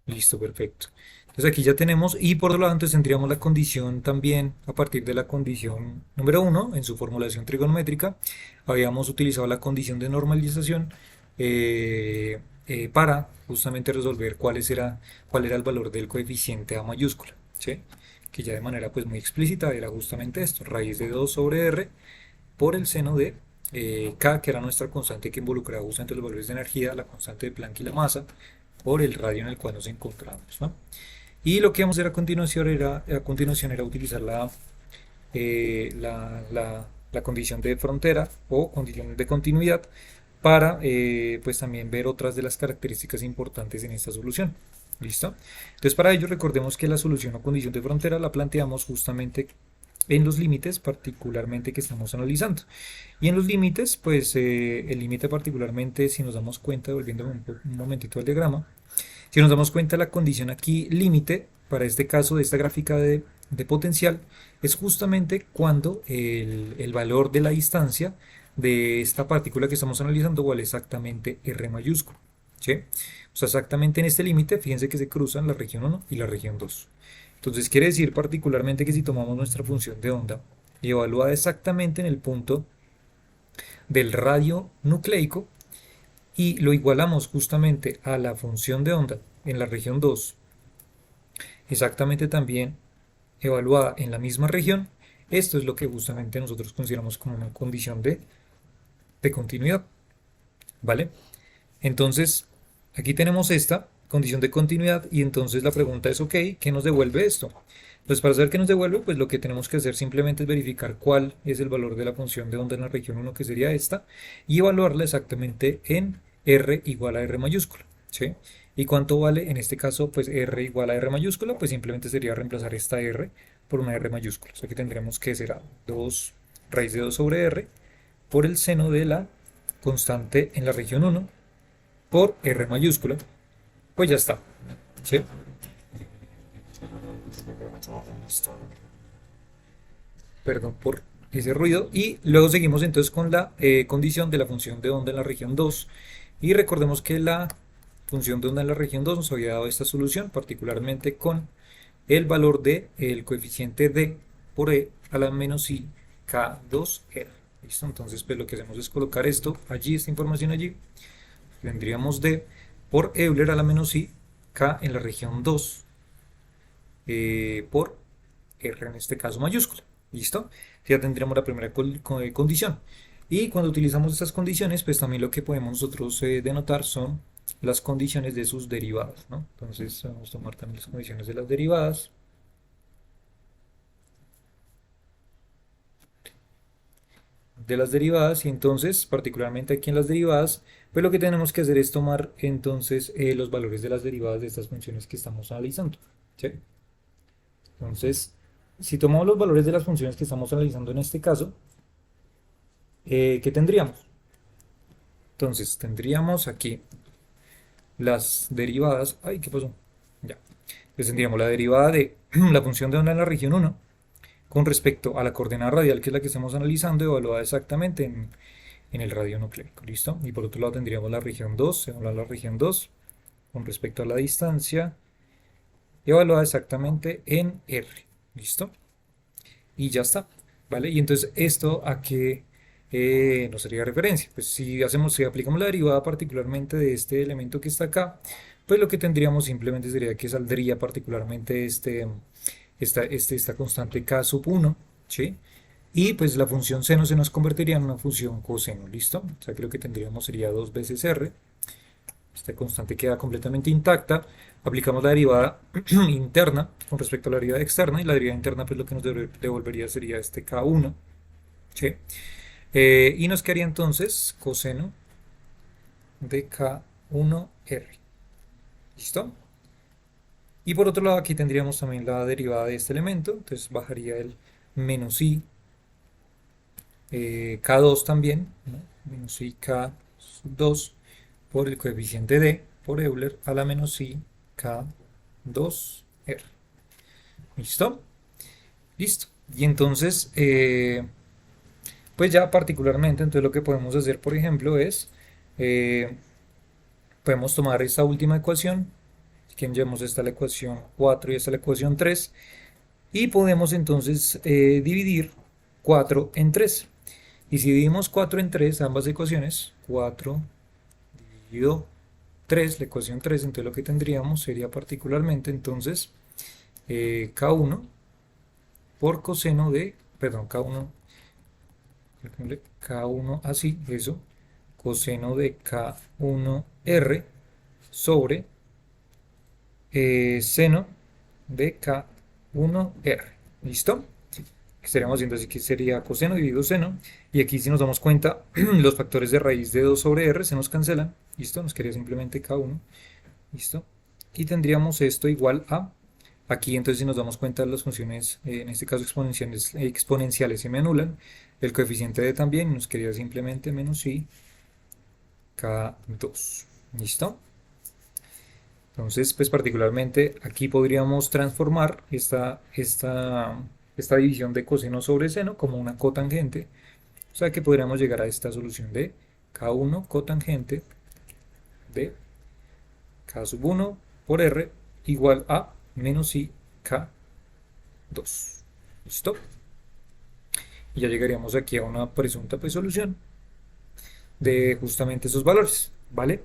Listo, perfecto. Entonces aquí ya tenemos, y por otro lado, entonces tendríamos la condición también, a partir de la condición número uno, en su formulación trigonométrica, habíamos utilizado la condición de normalización para justamente resolver cuál era el valor del coeficiente A mayúscula, ¿sí? Que ya de manera pues muy explícita era justamente esto, raíz de 2 sobre R por el seno de K, que era nuestra constante que involucraba justamente los valores de energía, la constante de Planck y la masa, por el radio en el cual nos encontramos, ¿no? Y lo que vamos a hacer a continuación era utilizar la condición de frontera o condición de continuidad para pues también ver otras de las características importantes en esta solución. ¿Listo? Entonces para ello recordemos que la solución o condición de frontera la planteamos justamente en los límites particularmente que estamos analizando. Y en los límites, pues el límite particularmente, si nos damos cuenta, volviendo un momentito al diagrama, si nos damos cuenta, la condición aquí límite, para este caso de esta gráfica de potencial, es justamente cuando el valor de la distancia de esta partícula que estamos analizando vale exactamente R mayúsculo. ¿Sí? O sea, exactamente en este límite, fíjense que se cruzan la región uno y la región 2. Entonces quiere decir particularmente que si tomamos nuestra función de onda y evaluada exactamente en el punto del radio nucleico, y lo igualamos justamente a la función de onda en la región 2, exactamente también evaluada en la misma región, esto es lo que justamente nosotros consideramos como una condición de continuidad, ¿vale? Entonces, aquí tenemos esta condición de continuidad y entonces la pregunta es, ok, ¿qué nos devuelve esto? Pues para saber qué nos devuelve, pues lo que tenemos que hacer simplemente es verificar cuál es el valor de la función de onda en la región uno, que sería esta, y evaluarla exactamente en R igual a R mayúscula, ¿sí? ¿Y cuánto vale? En este caso, pues R igual a R mayúscula, pues simplemente sería reemplazar esta R por una R mayúscula. O sea que tendríamos que será 2 raíz de 2 sobre R por el seno de la constante en la región uno por R mayúscula, pues ya está. ¿Sí? Perdón por ese ruido. Y luego seguimos entonces con la condición de la función de onda en la región 2. Y recordemos que la función de onda en la región 2 nos había dado esta solución, particularmente con el valor del coeficiente d por e a la menos i k2r. ¿Listo? Entonces, pues lo que hacemos es colocar esto allí, esta información allí. Tendríamos d por Euler a la menos i k en la región 2 por R en este caso mayúscula. ¿Listo? Ya tendríamos la primera condición. Y cuando utilizamos estas condiciones, pues también lo que podemos nosotros denotar son las condiciones de sus derivadas, ¿no? Entonces vamos a tomar también las condiciones de las derivadas y entonces particularmente aquí en las derivadas, pues lo que tenemos que hacer es tomar entonces los valores de las derivadas de estas funciones que estamos analizando, ¿sí? Entonces, si tomamos los valores de las funciones que estamos analizando en este caso, ¿qué tendríamos? Entonces, tendríamos aquí las derivadas. Ay, ¿qué pasó? Ya. Entonces, tendríamos la derivada de la función de onda en la región uno con respecto a la coordenada radial, que es la que estamos analizando, evaluada exactamente en el radio nucleico. ¿Listo? Y por otro lado, tendríamos la región 2, evaluada la región 2 con respecto a la distancia, evaluada exactamente en R. ¿Listo? Y ya está, ¿vale? Y entonces esto a qué nos haría referencia. Pues si aplicamos la derivada particularmente de este elemento que está acá, pues lo que tendríamos simplemente sería que saldría particularmente esta constante k sub 1, ¿sí? Y pues la función seno se nos convertiría en una función coseno, ¿listo? O sea que lo que tendríamos sería 2 veces r. Esta constante queda completamente intacta. Aplicamos la derivada interna con respecto a la derivada externa y la derivada interna pues lo que nos devolvería sería este K1. ¿Sí? Y nos quedaría entonces coseno de K1R. ¿Listo? Y por otro lado aquí tendríamos también la derivada de este elemento. Entonces bajaría el menos i K2 también, ¿no? Menos i K2 por el coeficiente d por Euler a la menos i K2R. ¿Listo? Listo. Y entonces, pues ya particularmente, entonces lo que podemos hacer, por ejemplo, es, eh, podemos tomar esta última ecuación, que llevamos esta la ecuación 4 y esta la ecuación 3. Y podemos entonces dividir 4 en 3. Y si dividimos 4 en 3, ambas ecuaciones, 4 dividido 3, la ecuación 3, entonces lo que tendríamos sería particularmente entonces K1 por coseno de, perdón, K1 así, eso, coseno de K1R sobre seno de K1R. ¿Listo? Estaríamos haciendo así que sería coseno dividido seno. Y aquí si nos damos cuenta, los factores de raíz de 2 sobre R se nos cancelan. ¿Listo? Nos quedaría simplemente K1. ¿Listo? Y tendríamos esto igual a... Aquí entonces si nos damos cuenta las funciones, en este caso exponenciales se me anulan. El coeficiente de también nos quedaría simplemente menos I K2. ¿Listo? Entonces, pues particularmente aquí podríamos transformar esta división de coseno sobre seno como una cotangente. O sea que podríamos llegar a esta solución de K1 cotangente de K sub 1 por R igual a menos I K2. ¿Listo? Y ya llegaríamos aquí a una presunta pues, solución de justamente esos valores, ¿vale?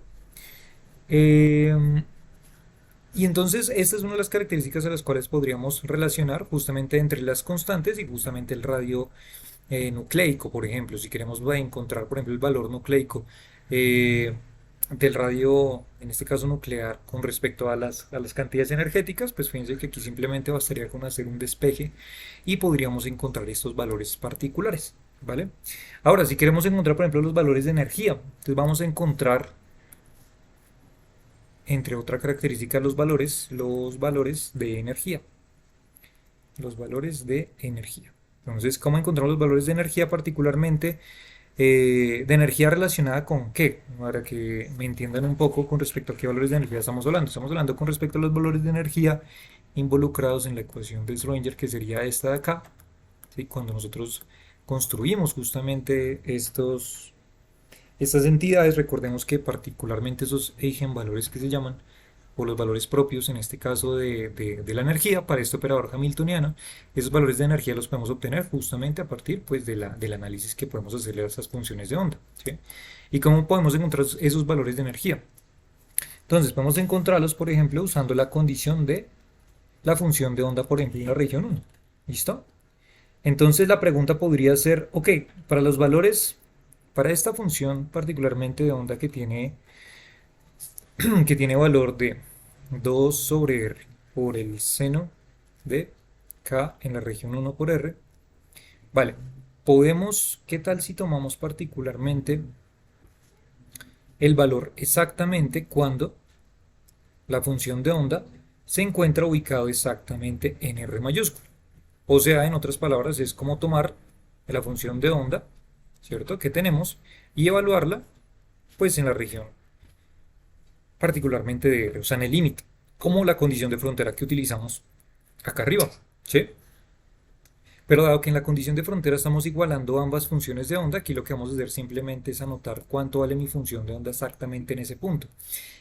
Y entonces esta es una de las características a las cuales podríamos relacionar justamente entre las constantes y justamente el radio nucleico, por ejemplo. Si queremos encontrar, por ejemplo, el valor nucleico eh, del radio, en este caso nuclear, con respecto a las cantidades energéticas, pues fíjense que aquí simplemente bastaría con hacer un despeje y podríamos encontrar estos valores particulares, ¿vale? Ahora, si queremos encontrar, por ejemplo, los valores de energía, entonces vamos a encontrar entre otras características los valores de energía. Los valores de energía. Entonces, ¿cómo encontramos los valores de energía particularmente? De energía relacionada con qué, para que me entiendan un poco con respecto a qué valores de energía estamos hablando. Estamos hablando con respecto a los valores de energía involucrados en la ecuación de Schrödinger, que sería esta de acá. ¿Sí? Cuando nosotros construimos justamente estas entidades, recordemos que particularmente esos eigenvalores que se llaman, o los valores propios, en este caso de la energía, para este operador hamiltoniano, esos valores de energía los podemos obtener justamente a partir pues, del análisis que podemos hacerle a esas funciones de onda. ¿Sí? ¿Y cómo podemos encontrar esos valores de energía? Entonces, podemos encontrarlos, por ejemplo, usando la condición de la función de onda, por ejemplo, en la región 1. ¿Listo? Entonces la pregunta podría ser, ok, para los valores, para esta función particularmente de onda que tiene valor de 2 sobre R por el seno de K en la región 1 por R, vale, podemos, ¿qué tal si tomamos particularmente el valor exactamente cuando la función de onda se encuentra ubicado exactamente en R mayúscula? O sea, en otras palabras, es como tomar la función de onda, ¿cierto?, que tenemos y evaluarla, pues, en la región particularmente de R, o sea, en el límite, como la condición de frontera que utilizamos acá arriba, ¿sí? Pero dado que en la condición de frontera estamos igualando ambas funciones de onda, aquí lo que vamos a hacer simplemente es anotar cuánto vale mi función de onda exactamente en ese punto.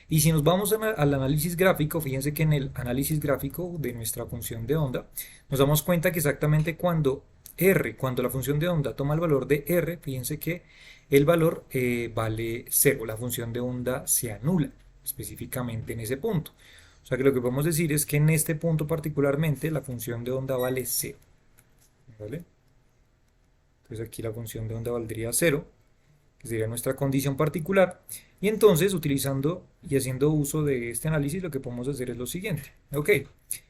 Y si nos vamos al análisis gráfico, fíjense que en el análisis gráfico de nuestra función de onda, nos damos cuenta que exactamente cuando la función de onda toma el valor de R, fíjense que el valor vale 0, la función de onda se anula específicamente en ese punto. O sea que lo que podemos decir es que en este punto particularmente la función de onda vale 0. ¿Vale? Entonces aquí la función de onda valdría 0, que sería nuestra condición particular. Y entonces, utilizando y haciendo uso de este análisis, lo que podemos hacer es lo siguiente. Ok,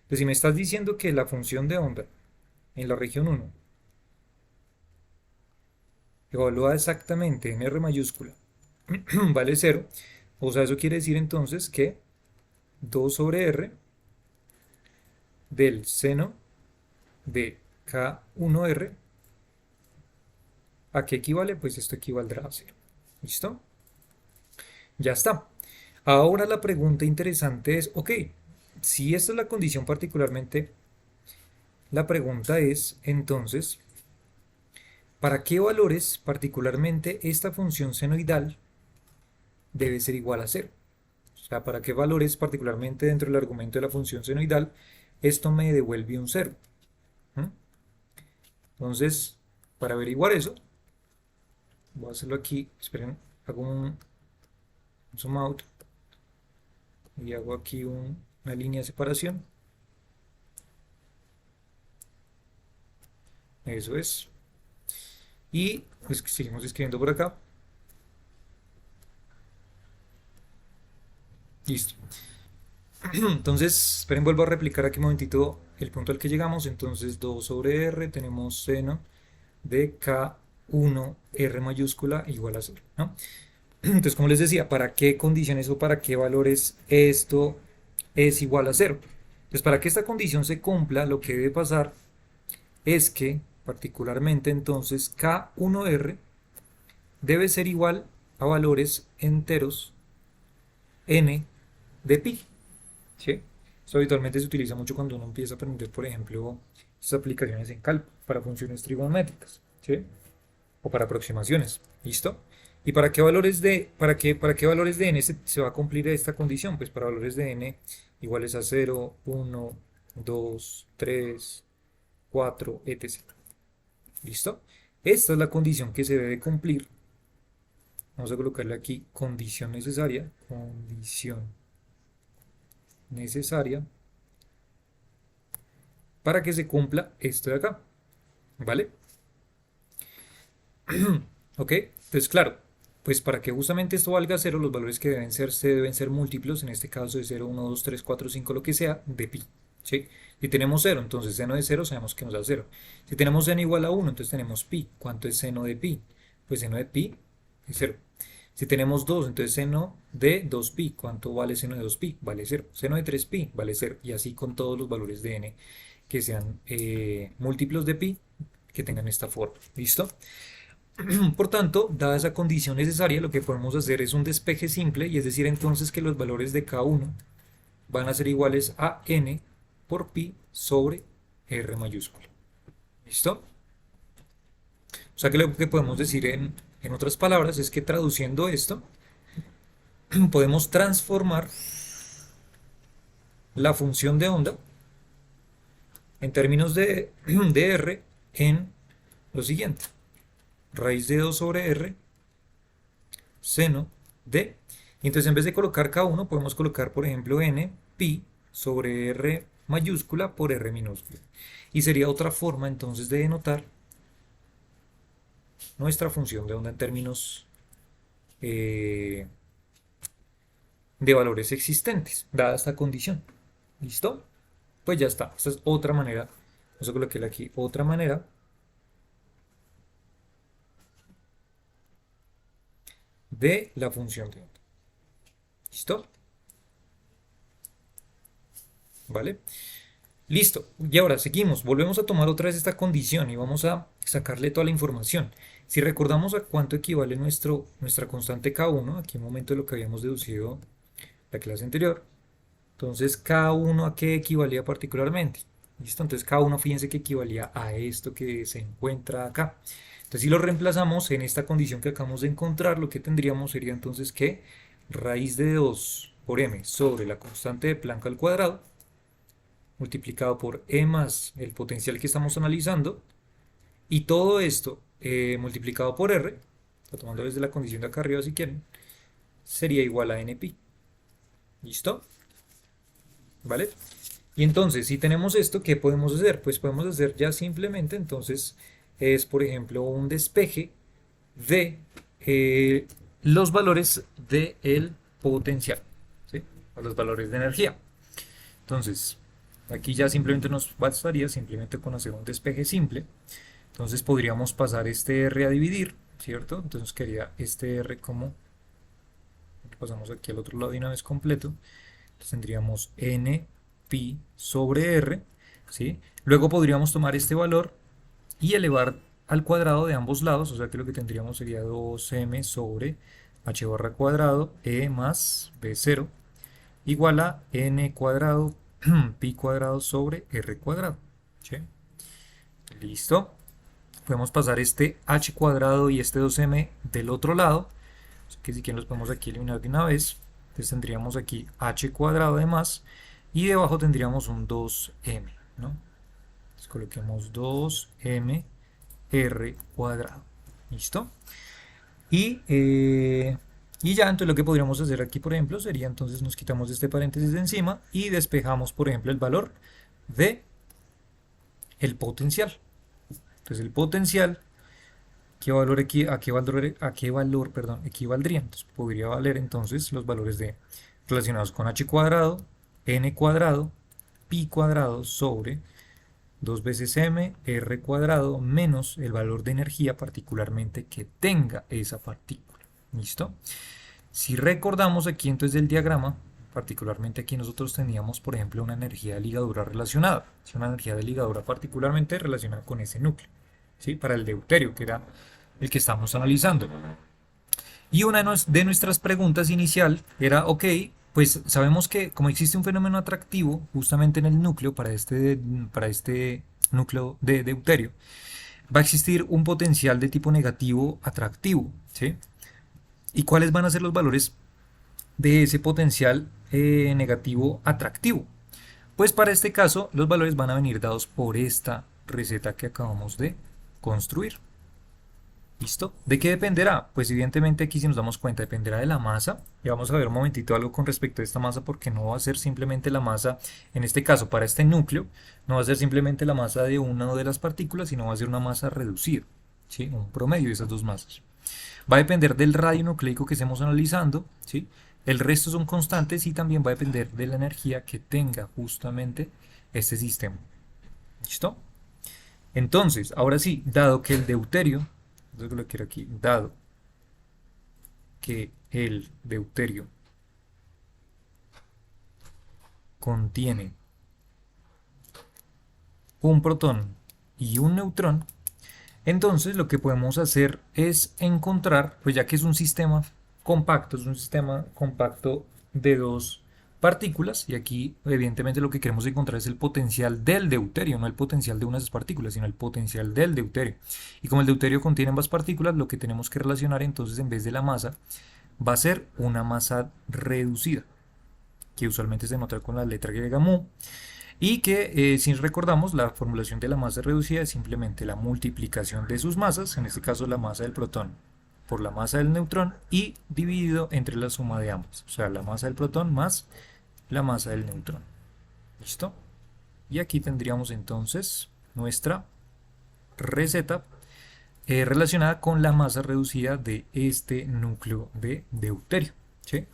pues si me estás diciendo que la función de onda en la región 1 evalúa exactamente en R mayúscula vale 0, o sea, eso quiere decir entonces que 2 sobre R del seno de K1R, ¿a qué equivale? Pues esto equivaldrá a 0. ¿Listo? Ya está. Ahora la pregunta interesante es, ok, si esta es la condición particularmente, la pregunta es entonces, ¿para qué valores particularmente esta función senoidal debe ser igual a 0? O sea, para qué valores, particularmente dentro del argumento de la función senoidal, esto me devuelve un cero. ¿Mm? Entonces, para averiguar eso, voy a hacerlo aquí. Esperen, hago un zoom out y hago aquí una línea de separación. Eso es. Y pues seguimos escribiendo por acá. Listo. Entonces, esperen, vuelvo a replicar aquí un momentito el punto al que llegamos. Entonces, 2 sobre r, tenemos seno de K1 R mayúscula igual a 0, ¿no? Entonces, como les decía, ¿para qué condiciones o para qué valores esto es igual a 0? Pues para que esta condición se cumpla, lo que debe pasar es que, particularmente entonces, K1R debe ser igual a valores enteros n de pi. ¿Sí? Esto habitualmente se utiliza mucho cuando uno empieza a aprender, por ejemplo, estas aplicaciones en cálculo para funciones trigonométricas, ¿sí? O para aproximaciones. ¿Listo? ¿Y para qué valores de n se va a cumplir esta condición? Pues para valores de n iguales a 0, 1, 2, 3, 4, etc. ¿Listo? Esta es la condición que se debe cumplir. Vamos a colocarle aquí condición necesaria. Condición necesaria para que se cumpla esto de acá. ¿Vale? Ok, entonces claro, pues para que justamente esto valga 0, los valores que deben ser múltiplos, en este caso de 0, 1, 2, 3, 4, 5, lo que sea, de pi. ¿Sí? Si tenemos 0, entonces seno de 0 sabemos que nos da 0. Si tenemos seno igual a 1, entonces tenemos pi. ¿Cuánto es seno de pi? Pues seno de pi es 0. Si tenemos 2, entonces seno de 2pi. ¿Cuánto vale seno de 2pi? Vale 0. Seno de 3pi vale 0. Y así con todos los valores de n que sean múltiplos de pi que tengan esta forma. ¿Listo? Por tanto, dada esa condición necesaria, lo que podemos hacer es un despeje simple, y es decir entonces que los valores de K1 van a ser iguales a n por pi sobre r mayúscula. ¿Listo? O sea que lo que podemos decir en otras palabras es que traduciendo esto, podemos transformar la función de onda en términos de r en lo siguiente. Raíz de 2 sobre r seno de, y entonces en vez de colocar K1 podemos colocar por ejemplo n pi sobre r mayúscula por r minúscula, y sería otra forma entonces de denotar nuestra función de onda en términos de valores existentes, dada esta condición. ¿Listo? Pues ya está, esta es otra manera, vamos a colocarle aquí otra manera de la función de onda. ¿Listo? ¿Vale? Listo. Y ahora seguimos. Volvemos a tomar otra vez esta condición y vamos a sacarle toda la información. Si recordamos a cuánto equivale nuestra constante K1, aquí un momento de lo que habíamos deducido la clase anterior. Entonces, K1 a qué equivalía particularmente. ¿Listo? Entonces, K1 fíjense que equivalía a esto que se encuentra acá. Entonces, si lo reemplazamos en esta condición que acabamos de encontrar, lo que tendríamos sería entonces que raíz de 2 por m sobre la constante de Planck al cuadrado multiplicado por E más el potencial que estamos analizando, y todo esto multiplicado por R, tomando desde la condición de acá arriba si quieren, sería igual a NPi. ¿Listo? ¿Vale? Y entonces, si tenemos esto, ¿qué podemos hacer? Pues podemos hacer ya simplemente, entonces, es por ejemplo un despeje de los valores del potencial, ¿sí? O los valores de energía. Entonces, aquí ya simplemente nos bastaría simplemente con hacer un despeje simple. Entonces podríamos pasar este R a dividir, ¿cierto? Entonces quedaría este R como, pasamos aquí al otro lado de una vez completo. Entonces tendríamos N pi sobre R, ¿sí? Luego podríamos tomar este valor y elevar al cuadrado de ambos lados, o sea que lo que tendríamos sería 2m sobre h barra cuadrado e más b0 igual a n cuadrado pi cuadrado sobre r cuadrado. ¿Sí? Listo. Podemos pasar este h cuadrado y este 2m del otro lado. Así que si quieren los podemos aquí eliminar de una vez. Entonces tendríamos aquí h cuadrado de más y debajo tendríamos un 2m, ¿no? Entonces coloquemos 2m r cuadrado. ¿Listo? Y, y ya, entonces lo que podríamos hacer aquí, por ejemplo, sería entonces nos quitamos este paréntesis de encima y despejamos, por ejemplo, el valor de el potencial. Entonces el potencial, a qué valor, perdón, equivaldría? Entonces podría valer entonces los valores de relacionados con h cuadrado, n cuadrado, pi cuadrado sobre 2 veces m r cuadrado menos el valor de energía particularmente que tenga esa partícula. ¿Listo? Si recordamos aquí entonces del diagrama, particularmente aquí nosotros teníamos, por ejemplo, una energía de ligadura relacionada. Es una energía de ligadura particularmente relacionada con ese núcleo, ¿sí? Para el deuterio, que era el que estamos analizando. Y una de nuestras preguntas inicial era, ok, pues sabemos que como existe un fenómeno atractivo justamente en el núcleo para este núcleo de deuterio, va a existir un potencial de tipo negativo atractivo, ¿sí? ¿Y cuáles van a ser los valores de ese potencial negativo atractivo? Pues para este caso los valores van a venir dados por esta receta que acabamos de construir. ¿Listo? ¿De qué dependerá? Pues evidentemente aquí si nos damos cuenta dependerá de la masa. Y vamos a ver un momentito algo con respecto a esta masa porque no va a ser simplemente la masa, en este caso para este núcleo, no va a ser simplemente la masa de una de las partículas, sino va a ser una masa reducida, ¿sí? Un promedio de esas dos masas. Va a depender del radio nucleico que estemos analizando, ¿sí? El resto son constantes y también va a depender de la energía que tenga justamente este sistema. ¿Listo? Entonces, ahora sí, dado que el deuterio, lo quiero aquí, dado que el deuterio contiene un protón y un neutrón, entonces lo que podemos hacer es encontrar, pues ya que es un sistema compacto de dos partículas, y aquí evidentemente lo que queremos encontrar es el potencial del deuterio, no el potencial de una de esas partículas, sino el potencial del deuterio. Y como el deuterio contiene ambas partículas, lo que tenemos que relacionar entonces en vez de la masa va a ser una masa reducida, que usualmente se nota con la letra griega mu, y que si recordamos la formulación de la masa reducida es simplemente la multiplicación de sus masas, en este caso la masa del protón por la masa del neutrón y dividido entre la suma de ambos, o sea la masa del protón más la masa del neutrón. ¿Listo? Y aquí tendríamos entonces nuestra receta relacionada con la masa reducida de este núcleo de deuterio, ¿sí?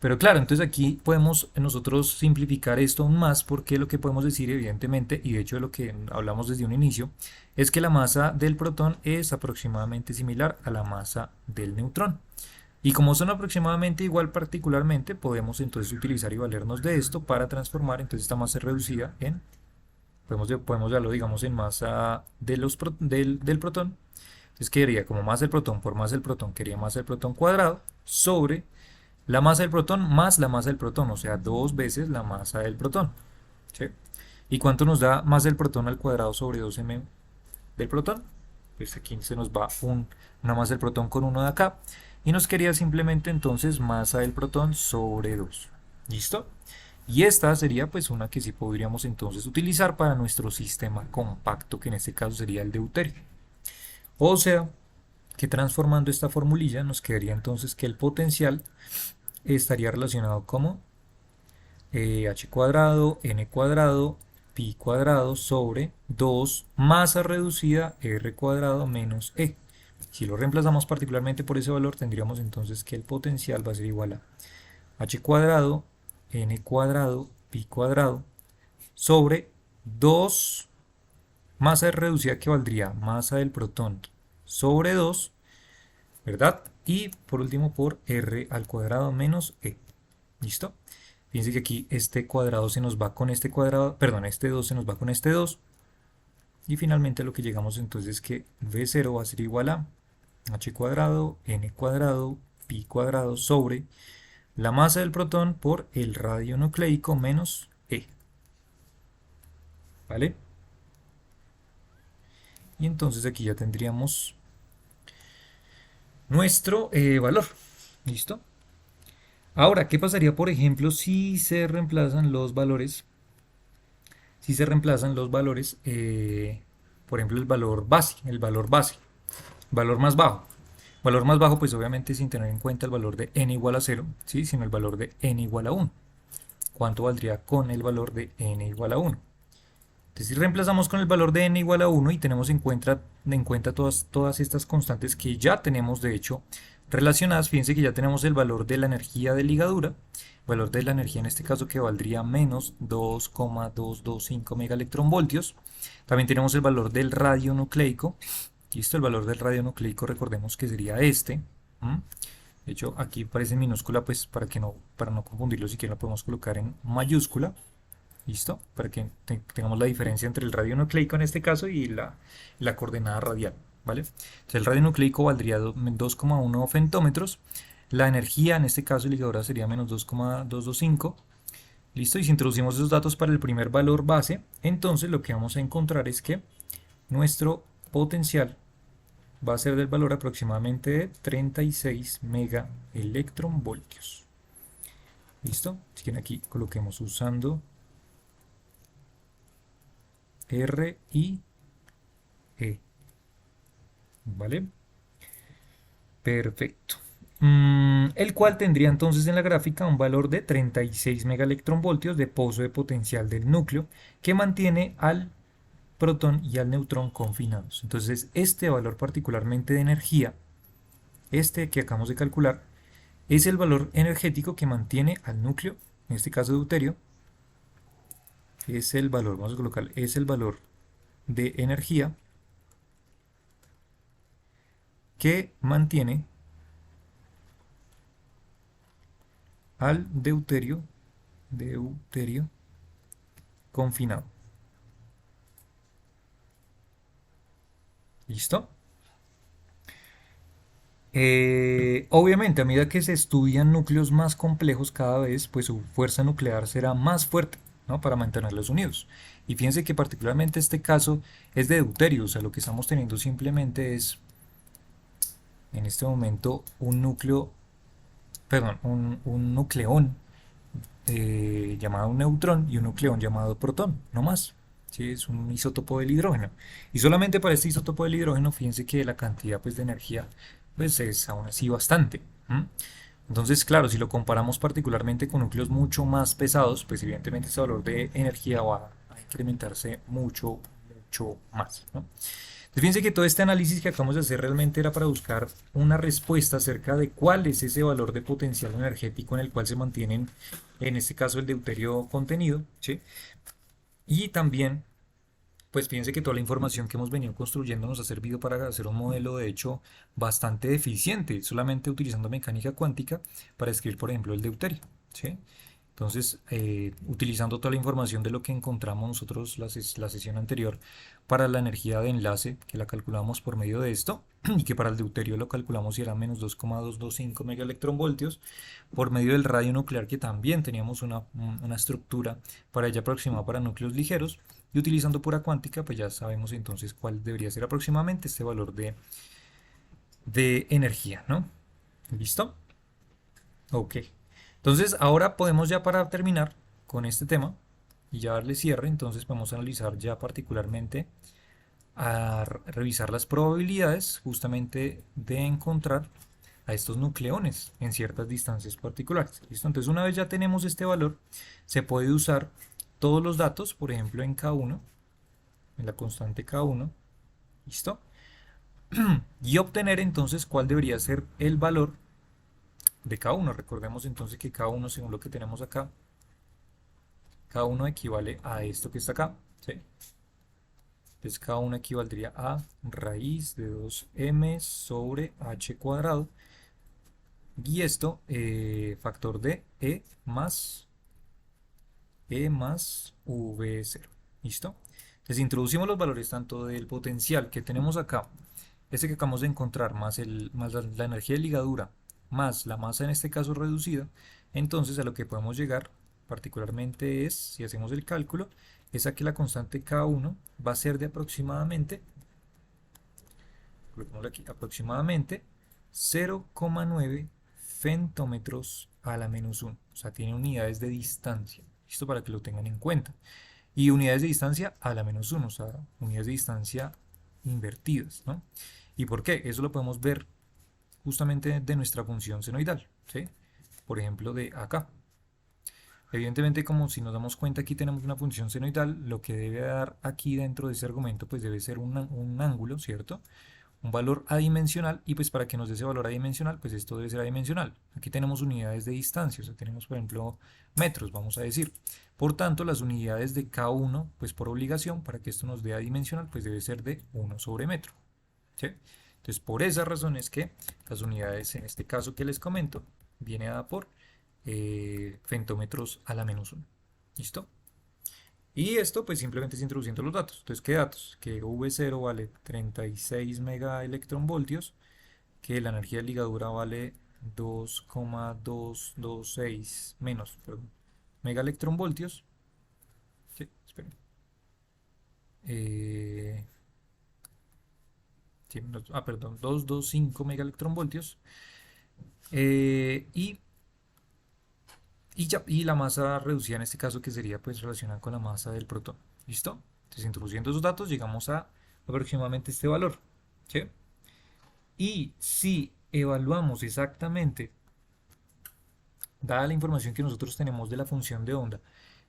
Pero claro, entonces aquí podemos nosotros simplificar esto aún más porque lo que podemos decir evidentemente, y de hecho de lo que hablamos desde un inicio, es que la masa del protón es aproximadamente similar a la masa del neutrón. Y como son aproximadamente igual particularmente, podemos entonces utilizar y valernos de esto para transformar entonces esta masa reducida en, podemos verlo digamos en masa del protón. Entonces quedaría como masa del protón por masa del protón, quedaría masa del protón cuadrado sobre la masa del protón más la masa del protón, o sea, dos veces la masa del protón, ¿sí? ¿Y cuánto nos da masa del protón al cuadrado sobre 2m del protón? Pues aquí se nos va una masa del protón con 1 de acá, y nos quedaría simplemente entonces masa del protón sobre 2. ¿Listo? Y esta sería pues una que sí podríamos entonces utilizar para nuestro sistema compacto, que en este caso sería el deuterio. O sea, que transformando esta formulilla nos quedaría entonces que el potencial estaría relacionado como h cuadrado, n cuadrado, pi cuadrado sobre 2 masa reducida r cuadrado menos e. Si lo reemplazamos particularmente por ese valor, tendríamos entonces que el potencial va a ser igual a h cuadrado, n cuadrado, pi cuadrado sobre 2 masa reducida, que valdría masa del protón sobre 2, ¿verdad? Y por último por r al cuadrado menos e. ¿Listo? Fíjense que aquí este cuadrado se nos va con este cuadrado, perdón, este 2 se nos va con este 2. Y finalmente lo que llegamos entonces es que v0 va a ser igual a h cuadrado, n cuadrado, pi cuadrado sobre la masa del protón por el radio nucleico menos e. ¿Vale? Y entonces aquí ya tendríamos nuestro valor. ¿Listo? Ahora, ¿qué pasaría, por ejemplo, si se reemplazan los valores? Si se reemplazan los valores, por ejemplo, valor más bajo. Valor más bajo, pues obviamente sin tener en cuenta el valor de n igual a cero, ¿sí? Sino el valor de n igual a uno. ¿Cuánto valdría con el valor de n igual a uno? Entonces, si reemplazamos con el valor de n igual a uno y tenemos en cuenta todas estas constantes que ya tenemos, de hecho, relacionadas, fíjense que ya tenemos el valor de la energía de ligadura, valor de la energía en este caso que valdría menos 2,225 megaelectronvoltios. También tenemos el valor del radio nucleico. Listo, el valor del radio nucleico recordemos que sería este. ¿M? De hecho, aquí parece en minúscula, pues para no confundirlo, si quieren lo podemos colocar en mayúscula. ¿Listo? Para que tengamos la diferencia entre el radio nucleico en este caso y la coordenada radial, ¿vale? Entonces el radio nucleico valdría 2,1 femtómetros. La energía en este caso ligadora sería menos 2,225. ¿Listo? Y si introducimos esos datos para el primer valor base, entonces lo que vamos a encontrar es que nuestro potencial va a ser del valor aproximadamente de 36 megaelectronvoltios. ¿Listo? Si quieren aquí coloquemos usando R y E. ¿Vale? Perfecto. El cual tendría entonces en la gráfica un valor de 36 megaelectronvoltios de pozo de potencial del núcleo que mantiene al protón y al neutrón confinados. Entonces este valor particularmente de energía, este que acabamos de calcular, es el valor energético que mantiene al núcleo, en este caso de deuterio, es el valor, vamos a colocar, es el valor de energía que mantiene al deuterio confinado. ¿Listo? Obviamente, a medida que se estudian núcleos más complejos cada vez, pues su fuerza nuclear será más fuerte, ¿no? Para mantenerlos unidos. Y fíjense que particularmente este caso es de deuterio, o sea, lo que estamos teniendo simplemente es, en este momento, un núcleo, perdón, un nucleón llamado un neutrón y un nucleón llamado protón, no más. ¿Sí? Es un isótopo del hidrógeno. Y solamente para este isótopo del hidrógeno, fíjense que la cantidad pues, de energía pues, es aún así bastante. ¿Mm? Entonces, claro, si lo comparamos particularmente con núcleos mucho más pesados, pues evidentemente ese valor de energía va a incrementarse mucho, mucho más, ¿no? Entonces, fíjense que todo este análisis que acabamos de hacer realmente era para buscar una respuesta acerca de cuál es ese valor de potencial energético en el cual se mantienen, en este caso, el deuterio contenido, ¿sí? Y también, pues fíjense que toda la información que hemos venido construyendo nos ha servido para hacer un modelo, de hecho, bastante eficiente, solamente utilizando mecánica cuántica para escribir, por ejemplo, el deuterio, ¿sí? Entonces, utilizando toda la información de lo que encontramos nosotros la sesión anterior para la energía de enlace, que la calculamos por medio de esto, y que para el deuterio lo calculamos si era menos 2,225 megaelectronvoltios, por medio del radio nuclear, que también teníamos una estructura para ella aproximada para núcleos ligeros, y utilizando pura cuántica, pues ya sabemos entonces cuál debería ser aproximadamente este valor de energía, ¿no? ¿Listo? Ok. Entonces, ahora podemos ya para terminar con este tema y ya darle cierre, entonces vamos a analizar ya particularmente a revisar las probabilidades justamente de encontrar a estos nucleones en ciertas distancias particulares. ¿Listo? Entonces, una vez ya tenemos este valor, se puede usar todos los datos, por ejemplo, en K1, en la constante K1, ¿listo? Y obtener entonces cuál debería ser el valor de K1. Recordemos entonces que K1, según lo que tenemos acá, K1 equivale a esto que está acá, ¿sí? Entonces K1 equivaldría a raíz de 2m sobre h cuadrado. Y esto, factor de E más V0. ¿Listo? Entonces introducimos los valores tanto del potencial que tenemos acá, este que acabamos de encontrar, más la energía de ligadura, más la masa en este caso reducida. Entonces a lo que podemos llegar particularmente es, si hacemos el cálculo, es a que la constante K1 va a ser de aproximadamente, coloquémoslo aquí, aproximadamente 0,9 femtómetros a la menos 1. O sea, tiene unidades de distancia. Esto para que lo tengan en cuenta. Y unidades de distancia a la menos 1, o sea, unidades de distancia invertidas, ¿no? ¿Y por qué? Eso lo podemos ver justamente de nuestra función senoidal, ¿sí? Por ejemplo, de acá. Evidentemente, como si nos damos cuenta, aquí tenemos una función senoidal, lo que debe dar aquí dentro de ese argumento, pues debe ser un ángulo, ¿cierto? Un valor adimensional, y pues para que nos dé ese valor adimensional, pues esto debe ser adimensional. Aquí tenemos unidades de distancia, o sea, tenemos por ejemplo metros, vamos a decir. Por tanto, las unidades de K1, pues por obligación, para que esto nos dé adimensional, pues debe ser de 1 sobre metro, ¿sí? Entonces, por esa razón es que las unidades, en este caso que les comento, viene dada por femtómetros a la menos 1. ¿Listo? Y esto pues simplemente es introduciendo los datos. Entonces, ¿qué datos? Que V0 vale 36 megaelectronvoltios, que la energía de ligadura vale 2,226 menos, perdón, megaelectronvoltios. Sí, esperen. Sí, perdón, 225 megaelectronvoltios. Y y la masa reducida en este caso que sería pues relacionada con la masa del protón. ¿Listo? Entonces introduciendo esos datos llegamos a aproximadamente este valor. ¿Sí? Y si evaluamos exactamente, dada la información que nosotros tenemos de la función de onda,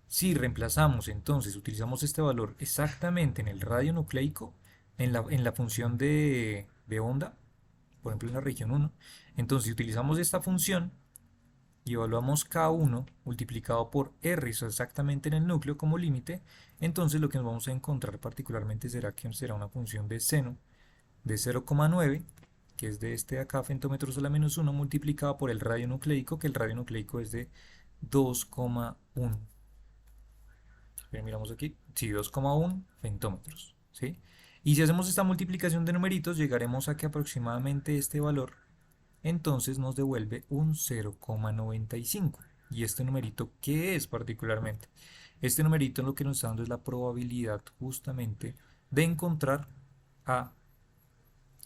si reemplazamos entonces, utilizamos este valor exactamente en el radio nucleico, en la función de onda, por ejemplo en la región 1, entonces si utilizamos esta función, y evaluamos K1 multiplicado por R, eso exactamente en el núcleo como límite, entonces lo que nos vamos a encontrar particularmente será que será una función de seno de 0,9, que es de este de acá, femtómetros a la menos 1, multiplicado por el radio nucleico, que el radio nucleico es de 2,1. Miramos aquí, sí, 2,1 femtómetros, ¿sí? Y si hacemos esta multiplicación de numeritos, llegaremos a que aproximadamente este valor entonces nos devuelve un 0,95. ¿Y este numerito qué es particularmente? Este numerito lo que nos está dando es la probabilidad justamente de encontrar a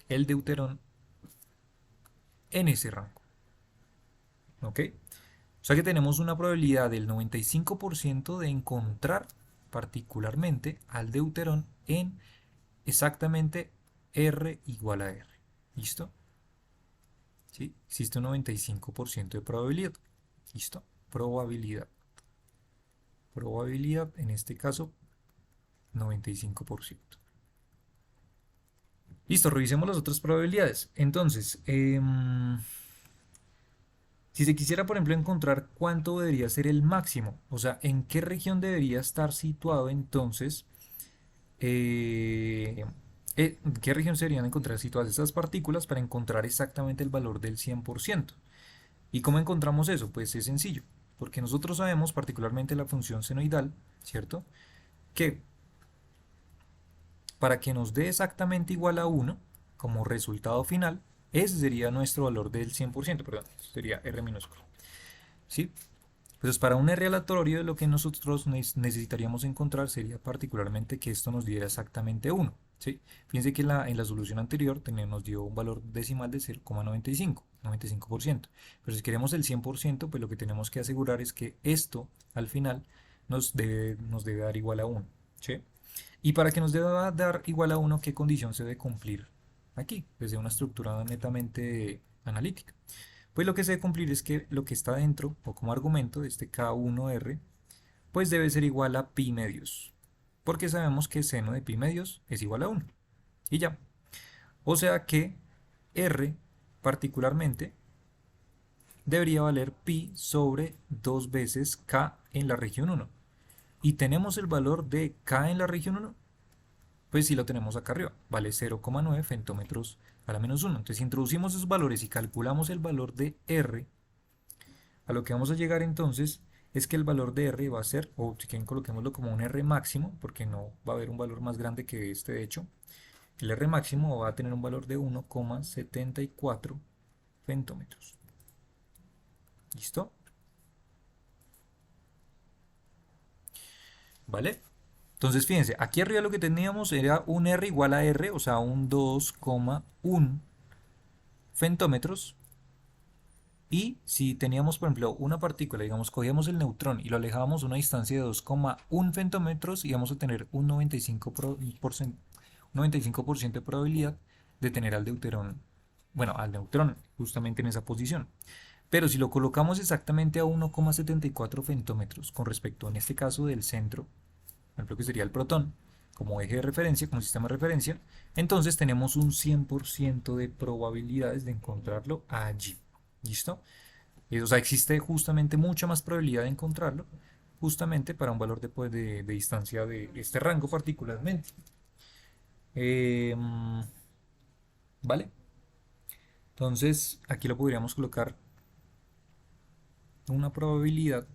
el deuterón en ese rango. ¿Ok? O sea que tenemos una probabilidad del 95% de encontrar particularmente al deuterón en exactamente R igual a R. ¿Listo? ¿Sí? Existe un 95% de probabilidad. ¿Listo? Probabilidad. Probabilidad, en este caso, 95%. Listo, revisemos las otras probabilidades. Entonces, si se quisiera, por ejemplo, encontrar cuánto debería ser el máximo, o sea, en qué región debería estar situado entonces, ¿en qué región se deberían encontrar situadas estas partículas para encontrar exactamente el valor del 100%? ¿Y cómo encontramos eso? Pues es sencillo, porque nosotros sabemos particularmente la función senoidal, ¿cierto? Que para que nos dé exactamente igual a 1 como resultado final, ese sería nuestro valor del 100%, perdón, sería R minúsculo. ¿Sí? Entonces para un R aleatorio lo que nosotros necesitaríamos encontrar sería particularmente que esto nos diera exactamente 1. ¿Sí? Fíjense que en la solución anterior nos dio un valor decimal de 0,95, 95%. Pero si queremos el 100%, pues lo que tenemos que asegurar es que esto al final nos debe dar igual a 1. ¿Sí? Y para que nos deba dar igual a 1, ¿qué condición se debe cumplir aquí? Desde una estructura netamente analítica. Pues lo que se debe cumplir es que lo que está dentro, o como argumento de este K1R, pues debe ser igual a pi medios. Porque sabemos que seno de pi medios es igual a 1. Y ya. O sea que R particularmente debería valer pi sobre 2 veces K en la región 1. Y tenemos el valor de K en la región 1. Pues sí lo tenemos acá arriba, vale 0,9 femtómetros a la menos 1. Entonces si introducimos esos valores y calculamos el valor de R, a lo que vamos a llegar entonces es que el valor de R va a ser, o si quieren coloquémoslo como un R máximo, porque no va a haber un valor más grande que este de hecho, el R máximo va a tener un valor de 1,74 femtómetros. ¿Listo? ¿Vale? Entonces fíjense, aquí arriba lo que teníamos era un R igual a R, o sea un 2,1 femtómetros. Y si teníamos, por ejemplo, una partícula, digamos, cogíamos el neutrón y lo alejábamos a una distancia de 2,1 femtómetros, íbamos a tener un 95% de probabilidad de tener al deuterón, bueno, al neutrón justamente en esa posición. Pero si lo colocamos exactamente a 1,74 femtómetros con respecto, en este caso, del centro, por ejemplo, que sería el protón, como eje de referencia, como sistema de referencia, entonces tenemos un 100% de probabilidades de encontrarlo allí. ¿Listo? O sea, existe justamente mucha más probabilidad de encontrarlo, justamente para un valor de distancia de este rango particularmente. Eh, ¿Vale? Entonces, aquí lo podríamos colocar una probabilidad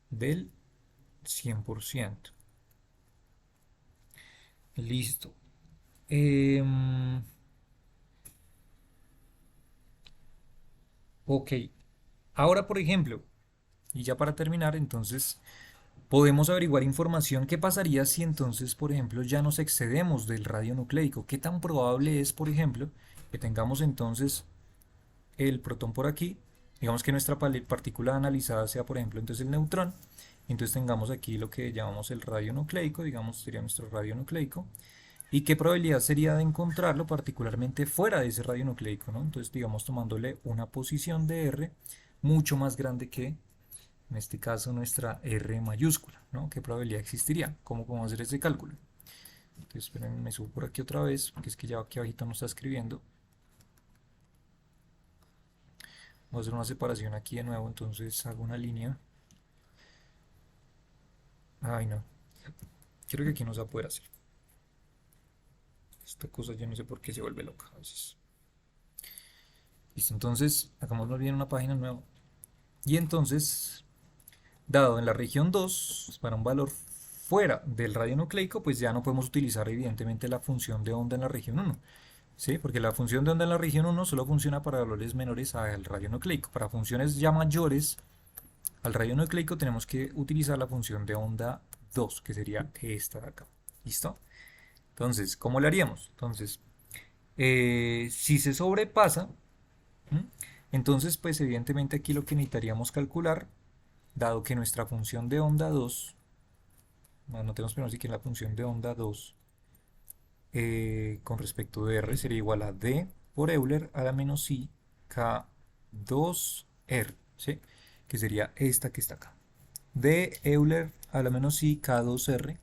del 100%. Listo. Ok. Ahora, por ejemplo, y ya para terminar, entonces podemos averiguar información. ¿Qué pasaría si entonces, por ejemplo, ya nos excedemos del radio nucleico? ¿Qué tan probable es, por ejemplo, que tengamos entonces el protón por aquí? Digamos que nuestra partícula analizada sea, por ejemplo, entonces el neutrón. Entonces tengamos aquí lo que llamamos el radio nucleico, digamos, sería nuestro radio nucleico. ¿Y qué probabilidad sería de encontrarlo particularmente fuera de ese radio nucleico, ¿no? Entonces, digamos, tomándole una posición de R mucho más grande que, en este caso, nuestra R mayúscula, ¿no? ¿Qué probabilidad existiría? ¿Cómo podemos hacer ese cálculo? Entonces, esperen, me subo por aquí otra vez, porque es que ya aquí abajito no está escribiendo. Voy a hacer una separación aquí de nuevo, entonces hago una línea. Ay, no. Creo que aquí no se va a poder hacer. Esta cosa yo no sé por qué se vuelve loca a veces. Listo, entonces, hagámoslo bien una página nueva. Y entonces, dado en la región 2 para un valor fuera del radio nucleico, pues ya no podemos utilizar evidentemente la función de onda en la región 1. ¿Sí? Porque la función de onda en la región 1 solo funciona para valores menores al radio nucleico. Para funciones ya mayores al radio nucleico tenemos que utilizar la función de onda 2, que sería esta de acá. ¿Listo? Entonces, ¿cómo le haríamos? Entonces, si se sobrepasa, ¿m? Entonces, pues evidentemente aquí lo que necesitaríamos calcular, dado que nuestra función de onda 2, notemos primero si que la función de onda 2 con respecto de R sería igual a D por Euler a la menos I K2R, ¿sí? Que sería esta que está acá. D Euler a la menos I K2R.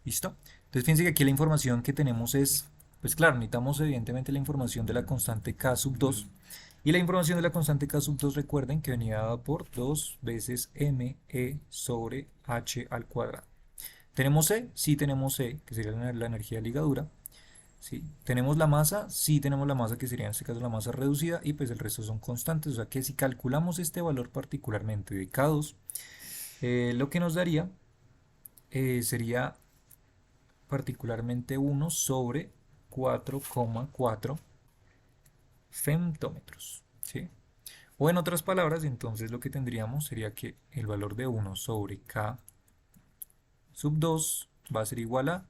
¿Listo? Entonces fíjense que aquí la información que tenemos es, pues claro, necesitamos evidentemente la información de la constante K sub 2. Y la información de la constante K sub 2, recuerden que venía dada por 2 veces ME sobre H al cuadrado. ¿Tenemos E? Sí tenemos E, que sería la energía de ligadura. ¿Sí? ¿Tenemos la masa? Sí tenemos la masa, que sería en este caso la masa reducida, y pues el resto son constantes. O sea que si calculamos este valor particularmente de K2, lo que nos daría sería particularmente 1 sobre 4,4 femtómetros. ¿Sí? O en otras palabras, entonces lo que tendríamos sería que el valor de 1 sobre K sub 2 va a ser igual a